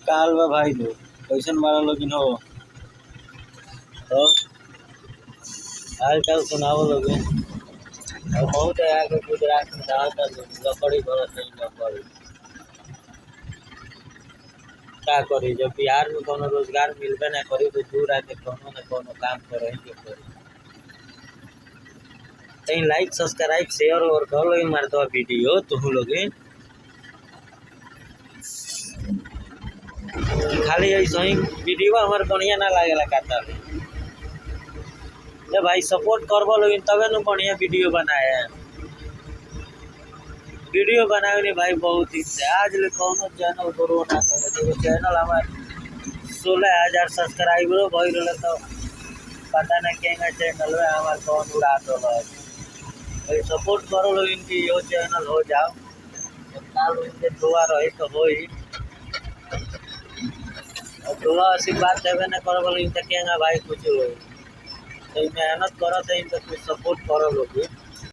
काल बा भाई लोग कैसन बारा लोगिन हो तो हाल चाल सुनाओ लोगिन। और बहुत है आगे गुजरात में डालता लकड़ी भरत नहीं लकड़ी क्या करी जब बिहार में कोनो रोजगार मिलबे ना करी तो दूर आके कोनो न कोनो काम करे के पड़ी। कहीं लाइक सब्सक्राइब शेयर और कर लोगिन मार दो वीडियो तुम लोगिन खाली ऐसा ही वीडियो हमारे बढ़िया ना लागेला कहता जब भाई सपोर्ट करबो लोगिन तबे न बढ़िया वीडियो बनाए वीडियो बनाए नहीं भाई बहुत दिन से आज ले कौनो चैनल ग्रो ना करे देखो चैनल हमारे 16,000 सब्सक्राइबर भई रहे तो पता ना केंगा चैनल में हमारे कौन उड़ा दो भाई सपोर्ट करो लोगिन की यो चैनल हो जाओ काल इनके दुआ रही तो हो ही और दुआ आशीर्वाद देवे ना करो बोलो इनका केंगा भाई कुछ हो तो मेहनत करो तो इनका कुछ सपोर्ट करो लोग।